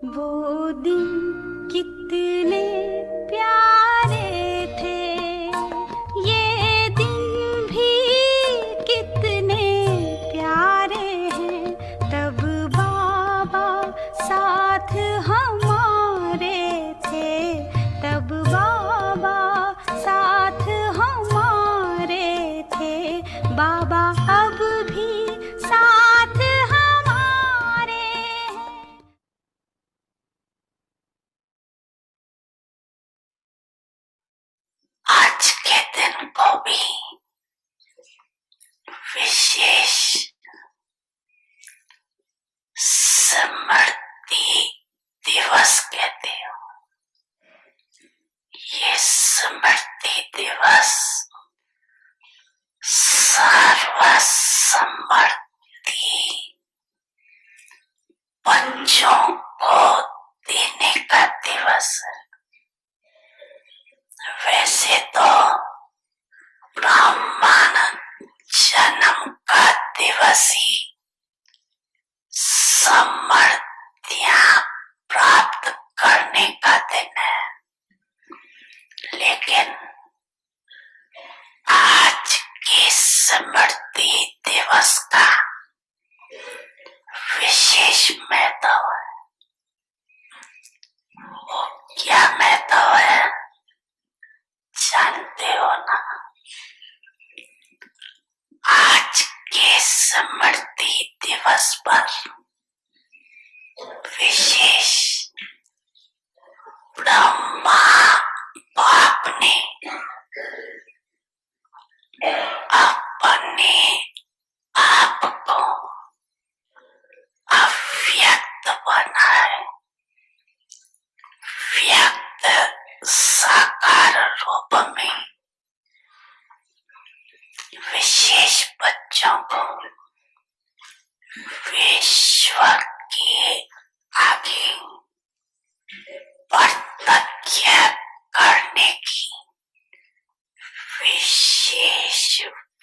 वो दिन कितने प्यारे थे, ये दिन भी कितने प्यारे हैं। तब बाबा साथ हमारे थे, तब बाबा साथ हमारे थे। बाबा अब भी साथ हमारे हैं। आज के दिन को भी विशेष स्मृति दिवस कहते हो। ये स्मृति दिवस सर्वसम्मति बच्चों को देने का दिवस है। वैसे तो ब्राह्मण जन्म का दिवस ही समृद्धियां प्राप्त करने का दिन है, लेकिन आज के स्मृति दिवस का विशेष महत्व है। वो क्या महत्व है जानते हो ना? आज के स्मृति दिवस पर विशेष ब्रह्मा बाप ने अपने आप को अव्यक्त बनाए, व्यक्त साकार रूप में विशेष बच्चों को विश्व के आगे प्रत्यक्ष करने की विशेष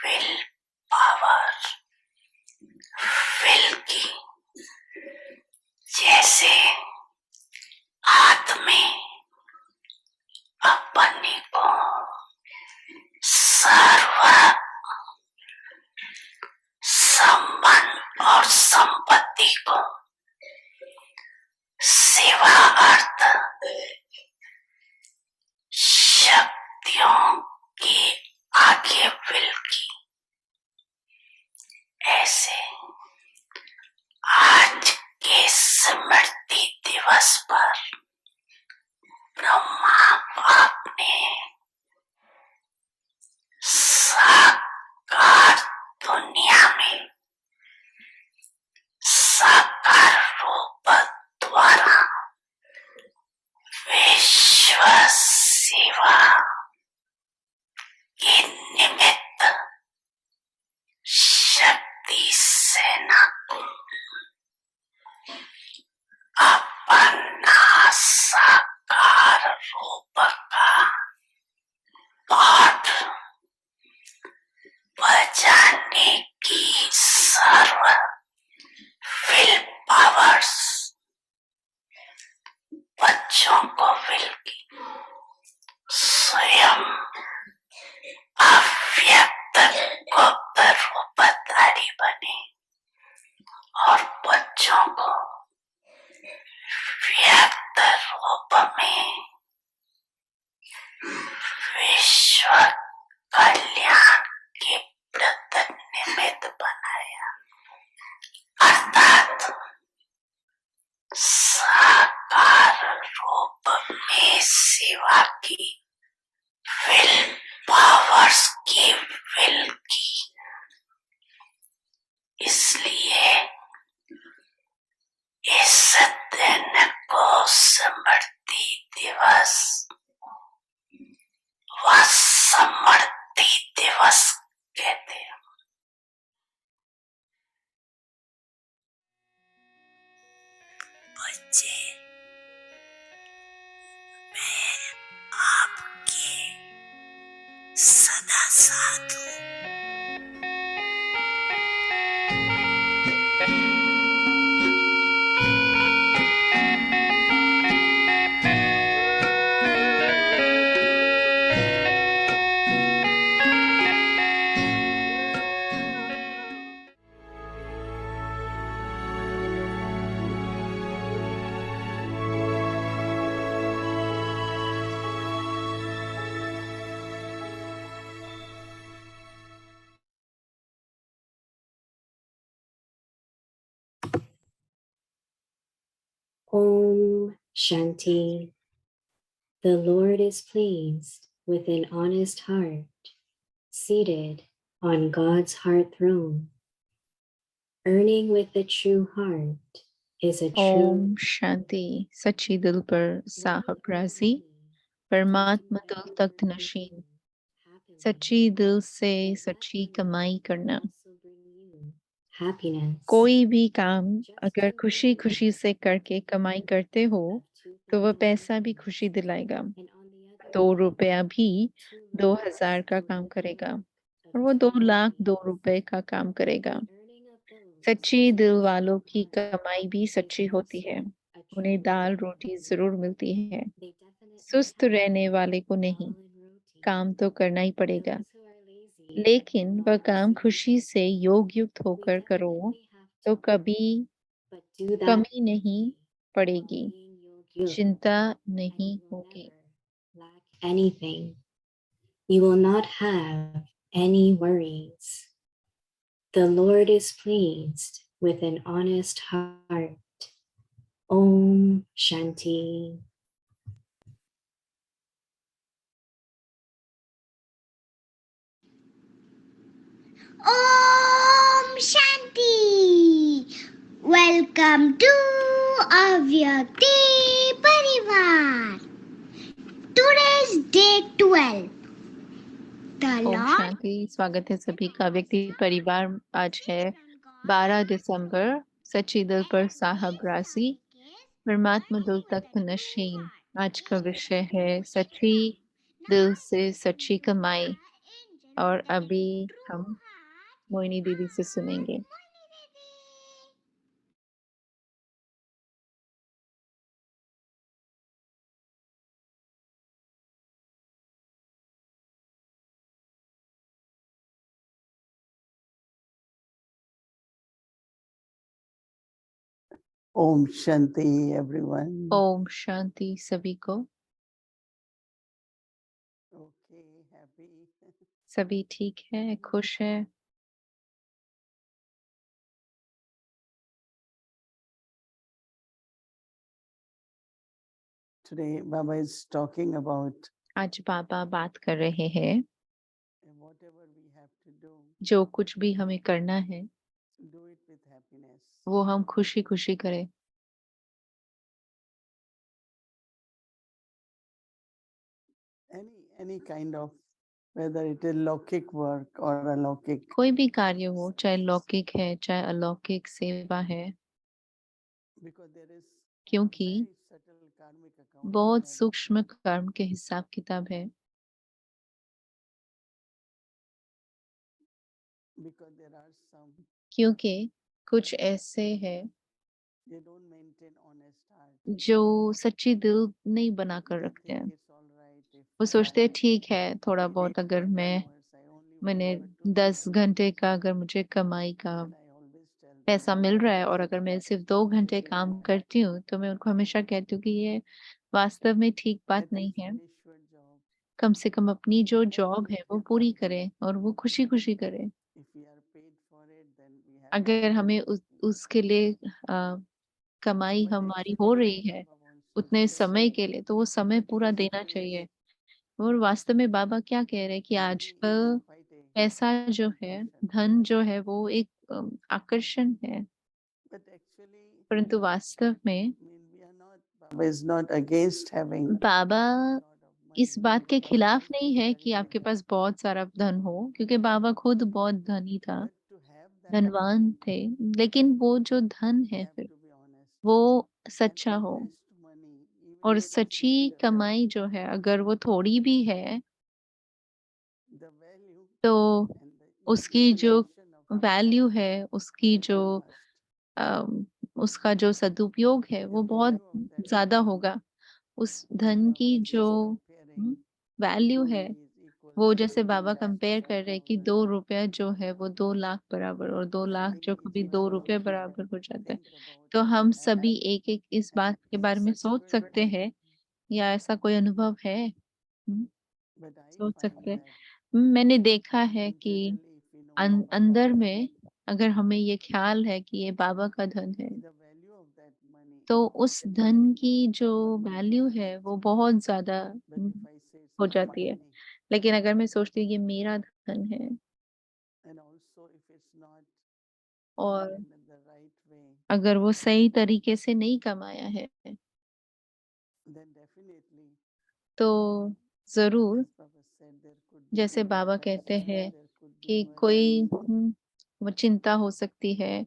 विल पावर, विल की। जैसे आदमी अपने को सर्व संबंध और संपत्ति को सेवा अर्थ शक्तियों के आगे विल की, ऐसे आज के स्मृति दिवस पर ब्रह्मा बाप ने साकार दुनिया में साकार रूप द्वारा विश्व सेवा के निमित्त शक्ति सेना को अपना साकार रूप का पाठ बजाने की सर्व विल पावर्स बच्चों को विल की स्वयं अव्यक्त गुप्त रूपधारी बने और बच्चों को व्यक्त रूप में विश्व कल्याण के प्रति निमित्त बनाया, अर्थात साकार रूप में सेवा की विल पावर्स की विल की। इसलिए इस दिन को स्मृति दिवस व समृद्धि दिवस कहते हैं। बच्चे, मैं आपके सदा साथ हूँ। Om Shanti. The Lord is pleased with an honest heart, seated on God's heart throne. Earning with a true heart is a Om true. शांति। सच्ची दिल पर साहब राजी, परमात्मा दिल तख्त नशीन। सच्ची दिल से सच्ची कमाई करना। Happiness. कोई भी काम अगर खुशी खुशी से करके कमाई करते हो तो वह पैसा भी खुशी दिलाएगा। 2 रुपया भी 2000 का काम करेगा और वो 2 लाख 2 रुपए का काम करेगा। सच्ची दिल वालों की कमाई भी सच्ची होती है। उन्हें दाल रोटी जरूर मिलती है। सुस्त रहने वाले को नहीं, काम तो करना ही पड़ेगा, लेकिन वह काम खुशी से योग युक्त होकर करो तो कभी कमी नहीं पड़ेगी, चिंता नहीं होगी। Anything. You will not have any worries. The Lord is pleased with an honest heart. Om Shanti. Om Shanti. Welcome to Avyakti Parivar. Today's day 12. The Om Lord शांति। स्वागत है सभी का व्यक्ति परिवार। आज है 12 दिसंबर। सच्ची दिल पर साहब राशि, परमात्मा दिल तख्त नशीन। आज का विषय है सच्ची दिल से सच्ची कमाई, और अभी हम मोहिनी दीदी से सुनेंगे। Om Shanti, everyone. Om Shanti सभी को। Okay, happy. सभी ठीक है, खुश है। Today, Baba is talking about आज बाबा बात कर रहे हैं whatever we have to do, जो कुछ भी हमें करना है do it with happiness. वो हम खुशी खुशी करें। Any kind of, whether it is लौकिक work or अलौकिक, कोई भी कार्य हो, चाहे लौकिक है चाहे अलौकिक सेवा है, because there is क्योंकि very subtle karmic account बहुत ahead. सूक्ष्म कर्म के हिसाब किताब है। Because there are some, क्योंकि कुछ ऐसे हैं they don't maintain honest heart. जो सच्ची दिल नहीं बना कर They रखते हैं। think it's all right if वो सोचते हैं I ठीक है, थोड़ा take बहुत 8 अगर hours, मैं 9 hours, I only work मैंने for 2 10 hours. घंटे का अगर मुझे कमाई का And I always tell them, पैसा मिल रहा है और अगर मैं सिर्फ 2 घंटे काम करती हूँ तो मैं उनको हमेशा कहती हूँ कि ये वास्तव में ठीक बात at नहीं least है। finish your job. कम से कम अपनी जो Then जॉब we है वो feel पूरी happy. करें और वो खुशी खुशी करें। If we are paid for it, then we have to अगर do हमें it. उसके लिए कमाई But हमारी हो actually रही what है Baba wants to उतने say, समय के लिए, तो वो समय पूरा because देना today चाहिए। और वास्तव में बाबा क्या कह रहे हैं कि money is आजकल quite a पैसा जो है, attraction. धन जो है वो एक आकर्षण है, But actually, परंतु वास्तव में we are not, Baba is not against having Baba lot of money. इस बात के Baba खिलाफ himself नहीं is है very कि आपके rich. पास बहुत सारा धन हो, क्योंकि बाबा खुद बहुत धनी था, But to have that, धनवान थे। लेकिन वो जो धन we है have फिर to be honest. वो And सच्चा हो, honest money, even और if it is सच्ची little, कमाई जो है अगर वो थोड़ी भी है the value तो and the उसकी जो utilization of it वैल्यू है, उसकी will जो be vast. अम, उसका जो सदुपयोग है वो The बहुत value of that ज्यादा money, होगा। उस as धन की Baba is जो comparing, वैल्यू 2 है rupees equal वो to जैसे 2 बाबा lakhs कंपेयर or कर रहे हैं कि 2 2 lakh. रुपया जो है वो 2 लाख बराबर, और 2 I लाख think जो each कभी one 2 of रुपए us should बराबर हो जाता है। think about तो it हम and सभी एक एक इस have बात के बारे में सोच such सकते good, हैं, या ऐसा कोई अनुभव है? but I सोच find सकते हैं। that मैंने देखा है कि internally, if we know Baba's अंदर money, में अगर हमें ये ख्याल है कि ये बाबा का धन है, see the value of that money तो उस धन की जो वैल्यू है वो बहुत ज़्यादा But if I say it's हो my जाती है। money, लेकिन अगर मैं सोचती हूँ ये मेरा धन है and also if it's not और done in the right way, अगर वो सही तरीके से नहीं कमाया है, then definitely, तो ज़रूर as Baba said, there could be जैसे बाबा कहते confusion, हैं there could be कि कोई worry, वो चिंता हो सकती है,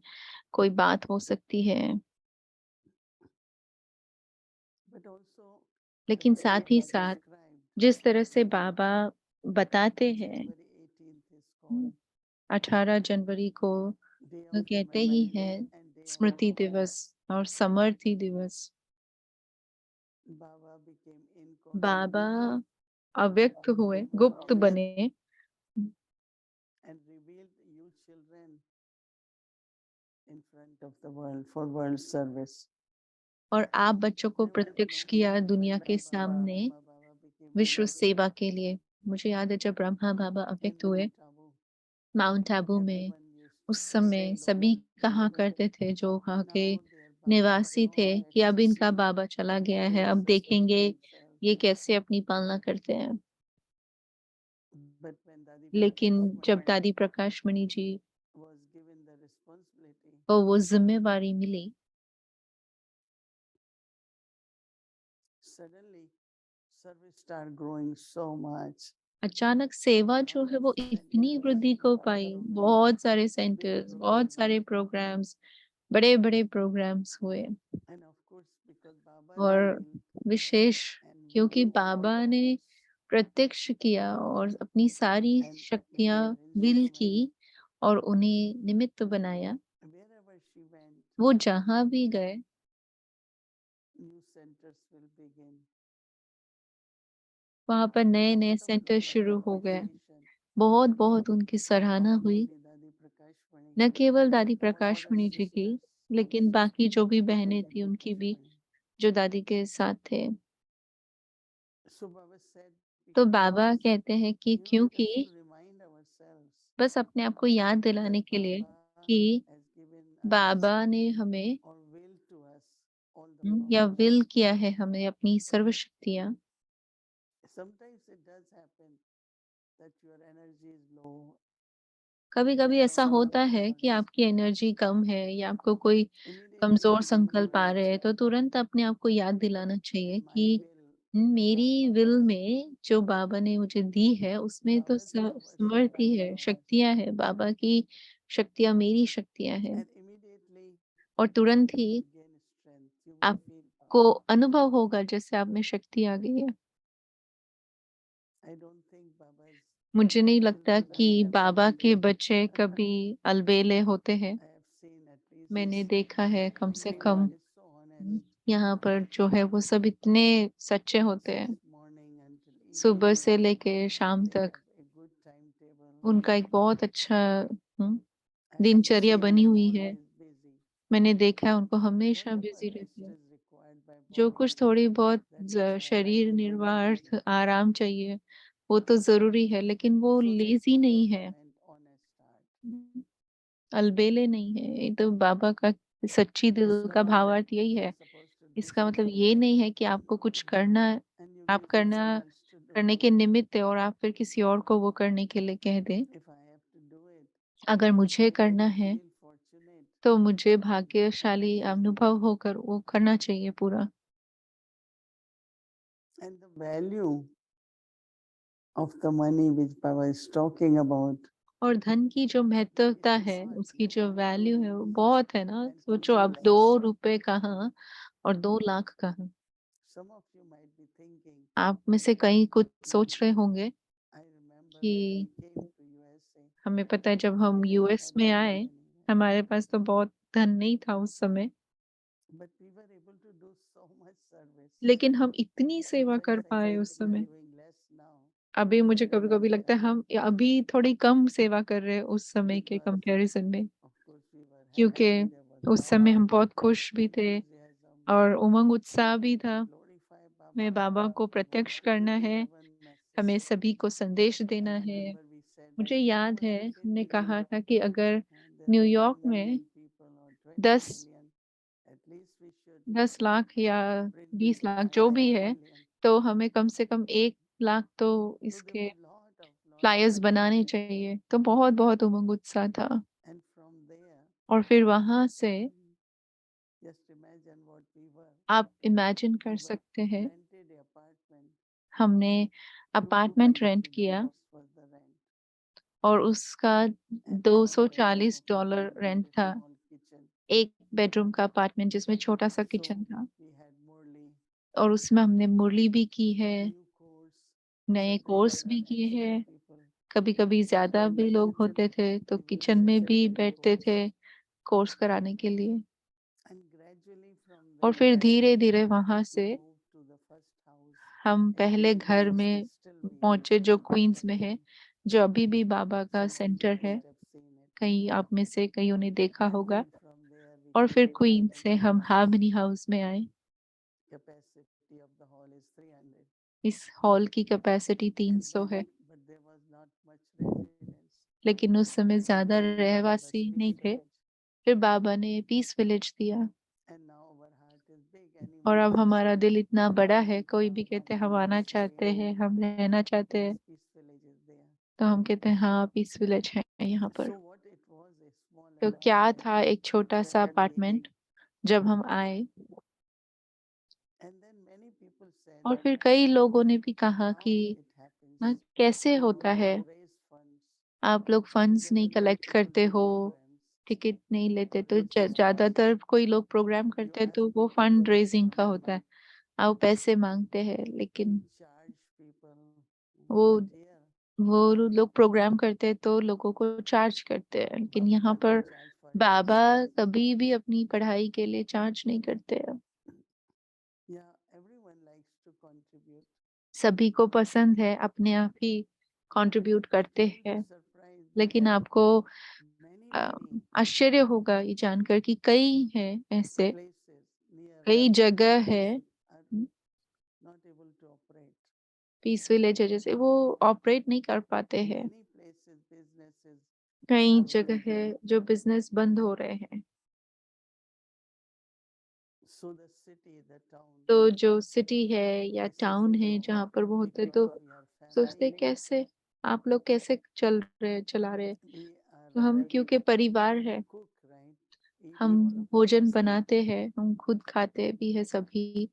कोई बात हो सकती है। but also the लेकिन way साथ ही Baba साथ described, जिस तरह से बाबा बताते हैं, January 18th is called 18 जनवरी को Day वो of कहते ही हैं Remembrance and Day of Smriti Remembrance. दिवस और समर्थी दिवस। Baba became बाबा incognito अव्यक्त हुए, गुप्त बने and revealed you children in front of the world for world service. और आप बच्चों को I want to प्रत्यक्ष know किया when दुनिया के सामने Baba became विश्व manifest सेवा के लिए। मुझे याद है जब ब्रह्मा बाबा in अव्यक्त हुए Mount Abu, माउंट आबू में, everyone used उस to say, समय सभी Lord, कहा करते थे जो वहाँ के now their Baba निवासी थे cannot कि अब इनका actually बाबा चला गया है, अब sustain देखेंगे themselves. ये कैसे अपनी पालना करते हैं। But when Dadi लेकिन Prakash जब Mani दादी प्रकाश Mani ji was given the responsibility, को वो जिम्मेवारी मिली, suddenly service started growing so much. अचानक सेवा जो है वो Thousands and इतनी वृद्धि thousands को of पाई। programs, बहुत सारे big सेंटर्स, बहुत programs. सारे प्रोग्राम्स, बड़े बड़े प्रोग्राम्स हुए। And of course, because Baba और revealed विशेष and क्योंकि willed all बाबा the ने powers प्रत्यक्ष किया और अपनी सारी and became शक्तियां their विल instrument, की और उन्हें निमित्त बनाया, wherever she went, वो जहां भी गए new centers will begin. वहां पर नए Lot नए of सेंटर शुरू हो गए। appreciation बहुत बहुत उनकी सराहना not हुई, only Dadi Prakash Mani, न केवल दादी all प्रकाश other मणि जी की, sisters लेकिन बाकी जो भी of बहनें Dadi थी उनकी Prakash भी Mani. जो दादी के साथ थे। So Baba said, तो बाबा because कहते हैं कि क्योंकि just to remind ourselves बस अपने आप को याद that दिलाने के लिए Baba कि has given us बाबा ने हमें or will to us all the या powers. विल किया है हमें अपनी सर्व शक्तियां। Sometimes it does happen that your energy is low. कभी कभी ऐसा Some होता है कि thoughts आपकी एनर्जी कम है या आपको कोई immediately कमजोर begin to संकल्प आ रहे हैं, reach तो तुरंत अपने आप को याद that दिलाना चाहिए my कि will मेरी of विल Baba में जो बाबा ने मुझे दी है उसमें तो Baba's powers are समर्थी my है, powers. शक्तियां है, बाबा की शक्तियां मेरी शक्तियां हैं। And immediately और तुरंत you he will gain strength. You will feel आपको power. अनुभव होगा जैसे आप में शक्ति आ गई है। I don't think Baba's मुझे नहीं लगता children कि are बाबा के albedo. बच्चे कभी अलबेले होते हैं। I have seen at least मैंने देखा है कम से कम everyone is so honest यहाँ पर जो है वो सब इतने सच्चे होते since हैं। morning until सुबह evening. से लेके शाम They तक have a good timetable. उनका एक बहुत अच्छा I have दिनचर्या seen बनी them हुई है। always busy. मैंने देखा है उनको हमेशा Whatever बिजी rest रहते हैं। is required by जो body, कुछ थोड़ी बहुत that is शरीर happening. निर्वाह आराम चाहिए वो तो जरूरी है, लेकिन वो So they लेजी follow नहीं है, Baba and honest heart. अलबेले नहीं है। ये तो बाबा का सच्ची दिल It's का not that भावार्थ यही you are है। supposed to do इसका मतलब something ये नहीं है कि आपको कुछ करना, and you आप give करना someone else to do. करने के निमित्त है और आप फिर किसी और को वो करने के लिए कह दें। If I have to do it, अगर मुझे I करना should है feel fortunate. तो मुझे भाग्यशाली अनुभव होकर वो करना चाहिए पूरा। And the value of the money which Baba is talking about, और धन की जो महत्वता it's है, not उसकी जो like वैल्यू है वो बहुत है ना। and सोचो अब consider. 2 रुपए कहाँ और 2 लाख कहाँ। Some of you might be thinking, आप में से कई कुछ सोच रहे होंगे I remember कि when we came to USA, हमें पता है जब हम we didn't यूएस had में much आए, money, हमारे पास तो बहुत धन नहीं था उस समय, but we were able to do so much service. लेकिन हम इतनी सेवा कर Sometimes I पाए feel उस we are समय। doing less now अभी मुझे कभी than कभी we लगता है are हम अभी थोड़ी कम सेवा कर रहे हैं उस समय के because, कंपैरिजन में, of course, we were क्योंकि happy, there was उस lot समय of हम बहुत खुश भी थे enthusiasm. और उमंग We उत्साह भी wanted to था। glorify हमें Baba. बाबा को We प्रत्यक्ष wanted to करना है, deliver हमें message. सभी को संदेश I देना है। remember we said that मुझे याद है if in हमने New कहा York था कि अगर there are न्यूयॉर्क 10 में million people or 20 10 million, at least we should 10 lakh या printing 20 it लाख by जो भी 1 है, million. तो हमें कम से कम 1 लाख तो So there इसके were lot of फ्लायर्स बनाने activities. चाहिए। तो बहुत उमंग उत्साह था। And from there, और फिर वहां से just imagine what we were. आप इमेजिन कर We were सकते हैं, rented a apartment. हमने अपार्टमेंट रेंट किया $240 was the rent. और उसका And 1 bedroom of $240 apartment rent with a था। small kitchen. एक बेडरूम का अपार्टमेंट जिसमें छोटा सा So किचन था, we had Murli, और उसमें हमने मुरली भी की है, new course. नए Some days कोर्स there भी were किए extra हैं। people. कभी कभी So ज्यादा in भी the लोग kitchen, होते थे तो we would किचन में set भी that बैठते course. थे कोर्स कराने के लिए। And gradually from और there, फिर धीरे धीरे वहां we से moved to the first house हम in पहले Queens, घर which में is still we are पहुंचे जो in क्वींस that में है, building. जो अभी भी बाबा का Some of you सेंटर है। must have seen it. कहीं आप में से कईयों ने देखा And होगा। then from there we और came फिर to क्वींस से Harmony हम House. हार्मनी हाउस में आए। Capacity of the hall is 300. इस हॉल की कैपेसिटी And 300 then, है, but there was not much residence. लेकिन उस समय So ज्यादा then we gave us रहवासी Peace नहीं थे। Village. फिर बाबा ने पीस विलेज दिया। And now our heart is big. और Anyone अब says हमारा दिल इतना बड़ा है, Baba, कोई भी कहते हैं हम Baba, आना Peace चाहते Village. हैं, हम रहना चाहते Yes, हैं, Peace Village is there. तो हम कहते हैं हाँ पीस विलेज है यहाँ पर। So what it was, a small तो क्या apartment था, एक छोटा सा rented अपार्टमेंट living. जब हम आए। And then many people said, और फिर कई लोगों ने भी कहा how कि it happens. हाँ, कैसे You होता don't है, raise funds. आप लोग फंड्स नहीं Generally कलेक्ट people करते do हो, programs. टिकट नहीं लेते, तो Which is ज्यादातर कोई लोग प्रोग्राम you करते हैं ask तो वो people fund to raise raising का some होता है, money. आप पैसे मांगते हैं। You लेकिन charge people. वो But here वो लोग प्रोग्राम करते हैं तो लोगों को चार्ज करते हैं, लेकिन Baba यहाँ doesn't पर charge for बाबा anything. कभी भी अपनी पढ़ाई के लिए चार्ज नहीं करते हैं। Yeah, everyone likes to contribute. सभी को पसंद है अपने आप ही कंट्रीब्यूट But करते you will be हैं। surprised लेकिन that आपको many आश्चर्य होगा ये जानकर कि कई हैं ऐसे, places near कई जगह है are not able to operate. Peace Village है जैसे, वो ऑपरेट नहीं कर पाते हैं। Many places businesses कई are जगह है closing. जो बिजनेस बंद हो रहे हैं। So the city, the town, तो जो सिटी है या they say, टाउन है जहाँ पर वो होते, तो because we are सोचते family, कैसे आप लोग कैसे चला रहे। we तो are हम ready क्योंकि परिवार to है, cook, right? Eat हम all of us. भोजन बनाते हैं, हम खुद खाते भी है सभी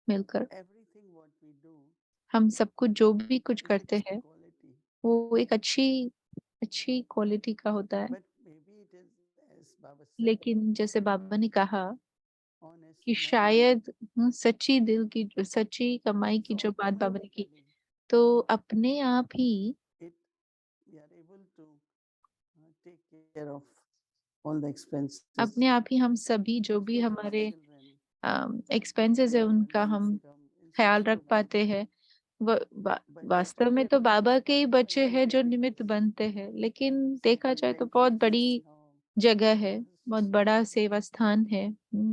मिलकर। Everything what we do हम सब कुछ जो भी कुछ is a करते good हैं quality. वो एक अच्छी अच्छी क्वालिटी का होता है। But maybe it is, as Baba said, लेकिन जैसे बाबा ने कहा honest कि money. शायद सच्ची दिल की, सच्ची कमाई की So जो बात बाबा ने की, automatically तो अपने आप ही it we are able to take care of all the expenses. अपने आप ही हम सभी जो भी So for हमारे children, एक्सपेंसेस है उनका once हम income is ख्याल रख also good. पाते हैं। But वास्तव में तो बाबा के ही बच्चे हैं जो निमित्त बनते हैं, लेकिन देखा जाए तो बहुत बड़ी जगह है, बहुत बड़ा सेवा स्थान है।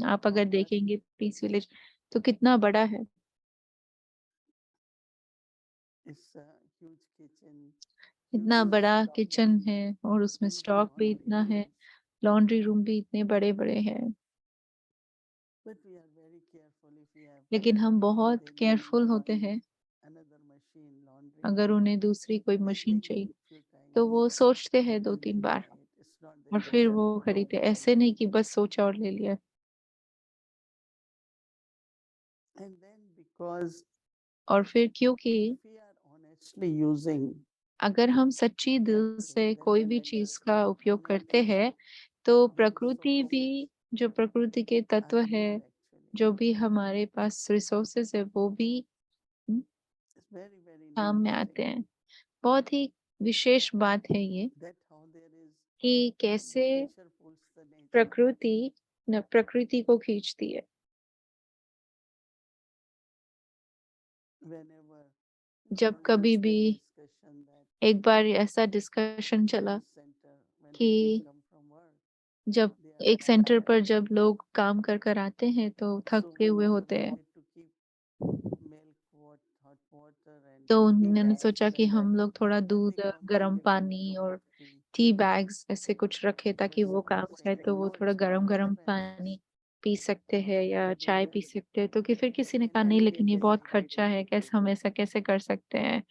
आप अगर देखेंगे पीस विलेज तो कितना बड़ा है। it's a huge kitchen, इतना huge बड़ा stock किचन room, है और उसमें huge स्टॉक भी laundry इतना है, rooms. लॉन्ड्री रूम भी इतने बड़े बड़े हैं। But we are very careful if we have लेकिन हम बहुत they need केयरफुल होते हैं, another machine, laundry. अगर उन्हें दूसरी कोई Then मशीन they चाहिए need few तो times. वो सोचते हैं दो Then तीन they bar buy it. It's not और that they फिर just वो buy खरीदते। it. ऐसे नहीं कि बस सोचा और ले लिया। And then because और फिर क्योंकि if we are honestly using, अगर हम सच्ची दिल से then कोई the भी weather चीज का उपयोग करते qualities हैं तो will be प्रकृति so भी, जो प्रकृति के are तत्व है, good actually. जो भी हमारे पास रिसोर्सेस है वो भी हम्म, It's very, very काम में आते interesting हैं। बहुत ही विशेष बात है ये that how there is कि कैसे nature pulls the nature. प्रकृति प्रकृति को खींचती है। Whenever जब there कभी was भी this discussion that एक बार ऐसा डिस्कशन चला center when कि people come from work, जब they are एक सेंटर पर tired. जब लोग काम कर कर आते हैं तो So थके हुए होते they हैं, wanted to keep milk, hot water and तो tea उन्होंने bags सोचा कि and हम लोग थोड़ा then they दूध, come and गर्म give them a पानी cup और of tea. टी बैग्स ऐसे कुछ रखे But ताकि वो some काम were जाए, saying, तो वो no, थोड़ा it's not गरम going to गरम happen. पानी पी सकते हैं या चाय पी सकते हैं, तो कि फिर किसी ने कहा नहीं लेकिन ये बहुत खर्चा है, कैसे हम ऐसा कैसे कर सकते हैं।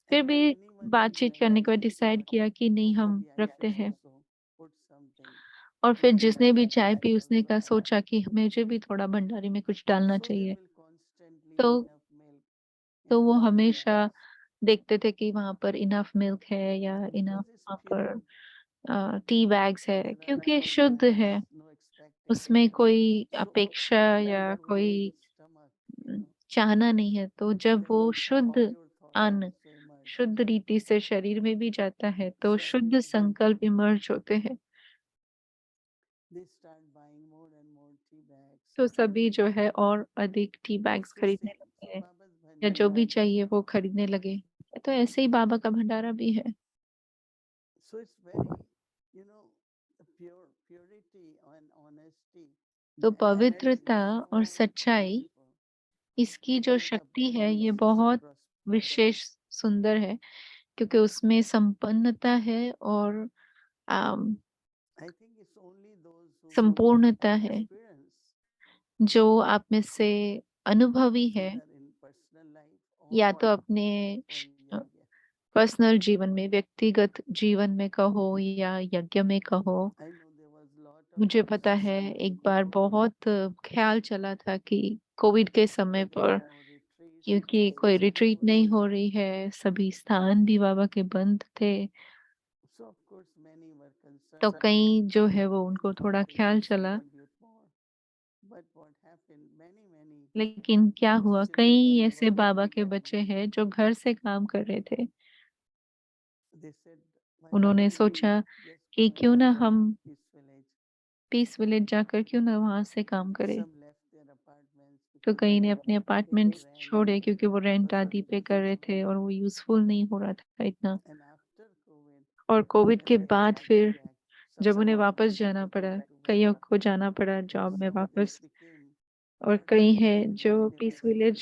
फिर And भी anyone can बातचीत करने के बाद think डिसाइड about, किया कि नहीं oh हम yeah, I रखते should हैं। also put something और फिर into my जिसने भी चाय भंडारी पी उसने also. का सोचा कि मुझे भी थोड़ा भंडारी में कुछ डालना So there चाहिए। will constantly तो enough milk तो in वो our tea हमेशा bags. देखते थे कि वहां पर इनफ मिल्क है या इनफ Because it's वहां pure, पर टी बैग्स है, there are क्योंकि no शुद्ध है। demands, no expectation. उसमें कोई So अपेक्षा like या our कोई stomach, you know, चाहना नहीं है। तो जब then वो all शुद्ध pure thoughts अन्न also emerge. शुद्ध रीति से शरीर में भी जाता है तो So शुद्ध everyone, संकल्प इमर्ज होते हैं। they start buying more and more tea bags. तो सभी जो है और अधिक टी बैग्स So खरीदने same, so लगते हैं Baba's या जो भी Bhandara, चाहिए वो खरीदने लगे। तो ऐसे ही बाबा का भंडारा भी है। so it's very, you know, the purity and honesty, तो the energy पवित्रता is और so सच्चाई, beautiful. इसकी जो Because the शक्ति है ये balance is बहुत prosperous. विशेष सुंदर है, क्योंकि उसमें संपन्नता है और आम, I think it's only those who संपूर्णता have है। experience, जो आप में से अनुभवी है, either in personal life या तो or अपने yeah, yeah. पर्सनल जीवन में, व्यक्तिगत जीवन में कहो या यज्ञ में कहो। I know there was a lot of मुझे पता है discussion एक बार before बहुत ख्याल चला था कि कोविड के समय that पर, no retreats, क्योंकि कोई classes नहीं रिट्रीट हो नहीं रही हो हैं. रही है, सभी स्थान भी बाबा के बंद थे। So of course many were तो concerned कई जो है वो उनको how थोड़ा they ख्याल could चला। contribute more. But what happened, many लेकिन क्या हुआ, children कई were ऐसे working बाबा के बच्चे remotely. हैं जो घर से काम कर रहे थे। They said, why don't उन्होंने we सोचा just कि go and क्यों ना work हम in Peace Village? Peace Village जाकर क्यों ना वहां से काम करें। Some left their apartments तो because कई they ने could अपने pay अपार्टमेंट्स rent छोड़े क्योंकि वो रेंट because of आदि पे कर रहे busy. थे और वो यूजफुल नहीं हो रहा था इतना। And after COVID, और कोविड when के they बाद started फिर back, जब some उन्हें वापस many जाना people पड़ा, had to कईयों work. को जाना पड़ा जॉब में So this वापस, became और part of कई their हैं जो daily living.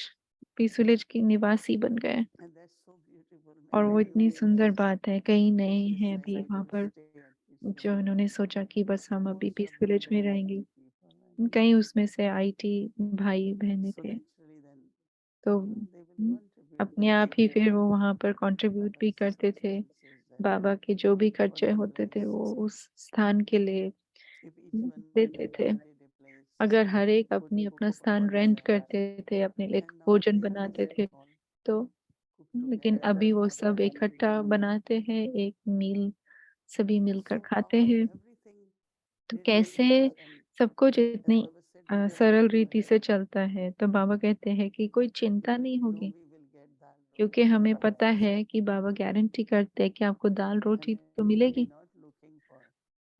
पीस विलेज की निवासी बन गए। And that's so beautiful. और Many वो new इतनी सुंदर faces बात है, कई नए who हैं अभी decided वहां to पर stay at Peace जो Village. इन्होंने सोचा कि बस हम अभी Most Peace of them Village were में IT रहेंगे। people. And कई उसमें से आईटी भाई बहनें so थे। naturally then, तो they will contribute अपने and आप take ही care फिर of वो वहां पर कंट्रीब्यूट भी Baba's करते थे। expenses and बाबा के जो भी खर्चे होते थे followers. वो उस स्थान के लिए If each one देते थे। rented a place, अगर हर एक could अपनी cook अपना स्थान for रेंट themselves. करते थे, अपने लिए And भोजन nowadays they बनाते थे, all तो cook लेकिन together. अभी वो सब इकट्ठा बनाते हैं, एक मील सभी मिलकर So खाते how हैं। everything तो did very कैसे well. And सब कुछ as इतनी Baba said, we are सरल not रीति worried. से चलता है। तो बाबा कहते हैं कि कोई चिंता नहीं We know होगी, we will get dal क्योंकि roti. हमें पता है कि बाबा गारंटी करते हैं कि आपको दाल And रोटी तो anyway, we मिलेगी। are not looking for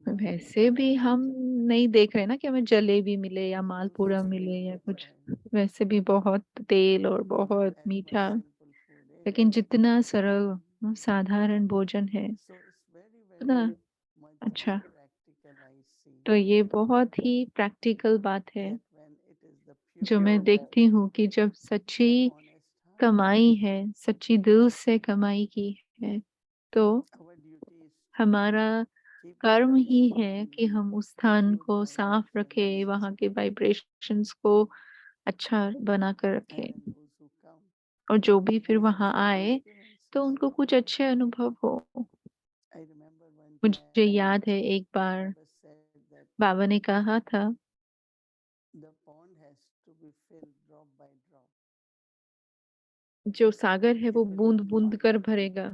malpua वैसे or भी हम jaleba. नहीं देख रहे ना कि हमें जलेबी मिले या Those मालपूड़ा things मिले will या get कुछ। tried. वैसे भी बहुत तेल और We want बहुत as much मीठा, simple food. लेकिन जितना सरल साधारण भोजन है So it's very उतना much अच्छा। practical I see तो ये बहुत ही प्रैक्टिकल बात है that when it is the जो मैं pure देखती हूँ कि जब सच्ची and honest heart, कमाई है, सच्ची दिल से कमाई की है, तो our duty is to हमारा keep the कर्म place ही है कि clean, हम उस स्थान diffuse को साफ रखें, vibrations, वहाँ के वाइब्रेशंस को अच्छा बना कर and रखें, then those who come और जो भी फिर have वहाँ some आए तो experiences. उनको कुछ अच्छे अनुभव हो। I remember one मुझे time याद है एक बार Baba said that बाबा ने कहा था the pond has to be filled drop by drop. जो सागर है If वो it बूंद will बूंद not, कर भरेगा,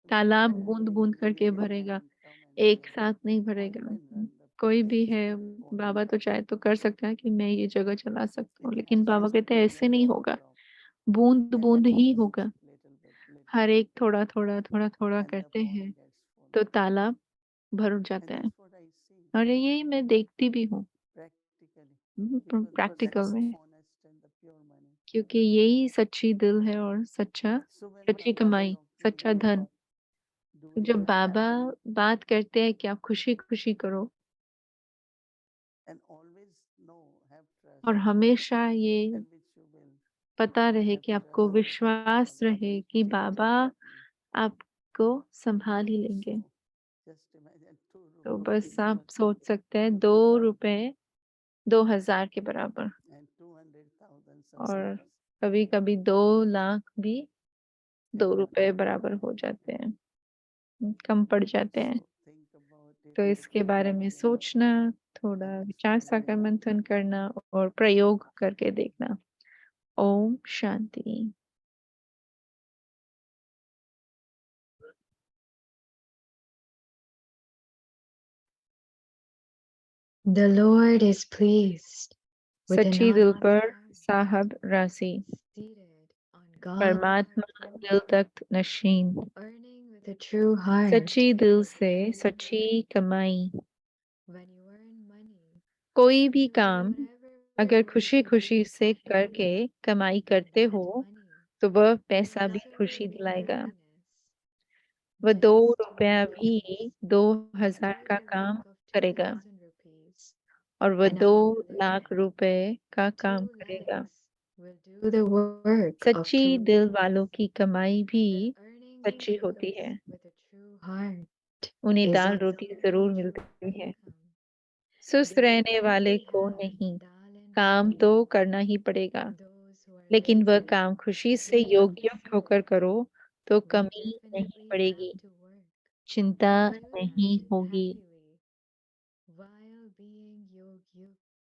तालाब बूंद बूंद करके anyone भरेगा, can come and say, एक साथ नहीं oh, I भरेगा। can run the कोई भी place, है, pond. बाबा तो चाहे तो कर सकता है कि मैं ये जगह चला सकता It हूँ, लेकिन has बाबा to कहते be हैं ऐसे drop नहीं by होगा, drop. बूंद बूंद ही Everyone होगा। puts little हर bit, एक थोड़ा थोड़ा थोड़ा थोड़ा and the करते pond हैं gets full. तो तालाब भर And जाता है। that's what I see और यही मैं देखती भी हूँ practically. Because प्रैक्टिकल that's में, honest and the pure money. क्योंकि यही सच्ची दिल है और सच्चा, So when सच्ची Baba is कमाई, talking सच्चा धन। about तो doing जब good बाबा बात करते हैं कि आप खुशी खुशी करो, and always know, have trust, और हमेशा ये and which you will पता रहे have कि trust आपको that विश्वास Baba रहे will कि take Baba care of me. आपको संभाल ही लेंगे। So just imagine तो 2 rupees बस आप for सोच सकते हैं 2 रुपए 2000 के बराबर, and 200,000 और subscribers. कभी कभी 2 लाख भी 2 रुपए बराबर हो जाते हैं, कम पड़ जाते हैं। So think about it. तो इसके बारे में सोचना, थोड़ा विचार सागर मंथन करना और प्रयोग करके देखना। Om Shanti. The Lord is pleased with an सच्ची दिल honest पर heart साहब राशि, seated on God's परमात्मा throne, दिल तक नशीन, earning with a true heart. सच्ची दिल से सच्ची कमाई। When you earn money, कोई भी do काम whatever अगर work खुशी you do खुशी से happily. करके कमाई करते That हो money तो वह will पैसा भी serve खुशी your दिलाएगा। happiness. वह 2 Just रुपया do भी this. 2000 Do का the काम work of करेगा, 2,000 rupees, और वह and 2 on the other lakh hand, रुपए का काम 2 करेगा। lakhs will do the work of सच्ची 2 दिल lakhs. वालों की कमाई भी The earning सच्ची होती begins है। with a true heart उन्हें is dal also roti a जरूर true मिलती है। income. सुस्त They रहने वाले definitely को have नहीं, dal and काम roti. तो करना ही पड़ेगा, Those who are लेकिन वह lazy काम खुशी से without योग्य होकर effort करो तो will कमी नहीं definitely पड़ेगी, have to work. चिंता Do नहीं that होगी। happily while being yog-yukt,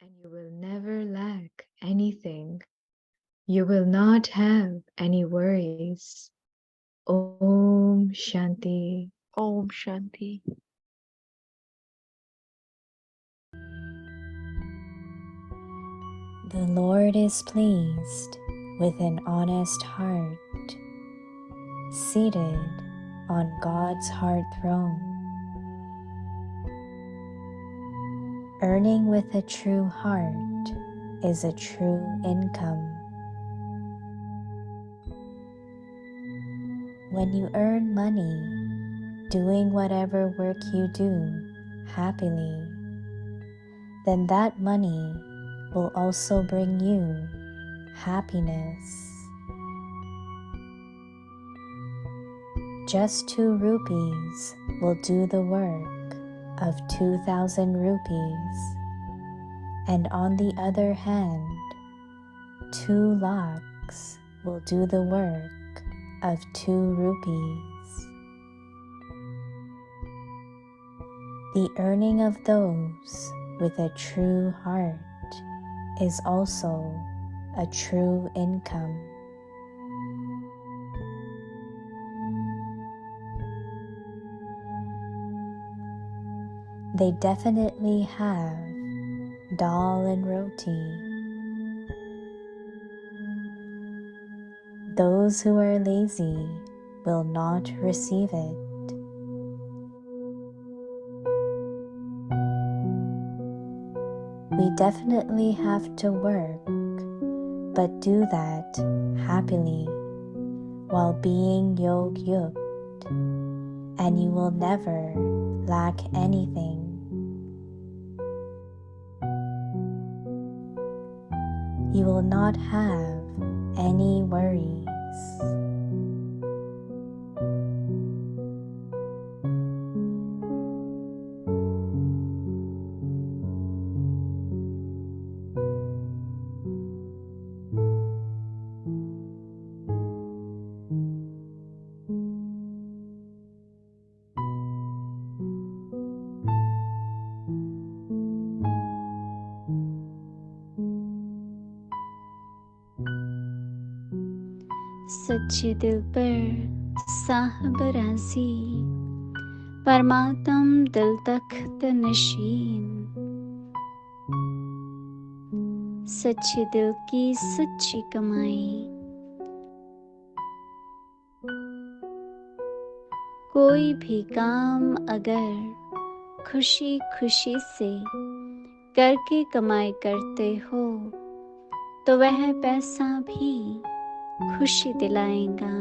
and you will never lack anything. You will not have any worries. Om Shanti. Om Shanti. The Lord is pleased with an honest heart, seated on God's heart throne. Earning with a true heart is a true income. When you earn money, doing whatever work you do happily, then that money will also bring you happiness. Just 2 rupees will do the work of 2,000 rupees, and on the other hand, 2 lakhs will do the work of 2 rupees. The earning of those with a true heart is also a true income. They definitely have dal and roti. Those who are lazy will not receive it. We definitely have to work, but do that happily while being yog-yukt, and you will never lack anything. You will not have any worries. सच्चे दिल पर साहब राजी, परमात्म दिल तख्त नशीन, सच्चे दिल की सच्ची कमाई। कोई भी काम अगर खुशी खुशी से करके कमाई करते हो तो वह पैसा भी खुशी दिलाएगा।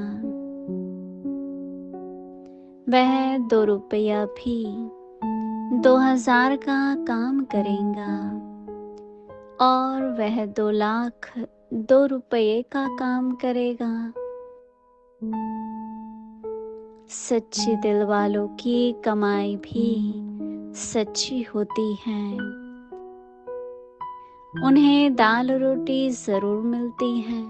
वह 2 रुपया भी 2000 का काम करेगा, और वह 2 लाख 2 रुपये का काम करेगा। सच्चे दिल वालों की कमाई भी सच्ची होती है। उन्हें दाल रोटी जरूर मिलती है।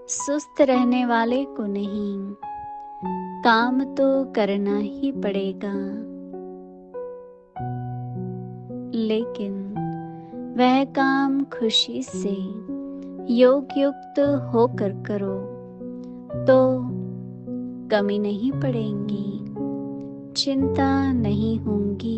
सुस्त रहने वाले को नहीं, काम तो करना ही पड़ेगा, लेकिन वह काम खुशी से योग युक्त होकर करो तो कमी नहीं पड़ेगी, चिंता नहीं होंगी।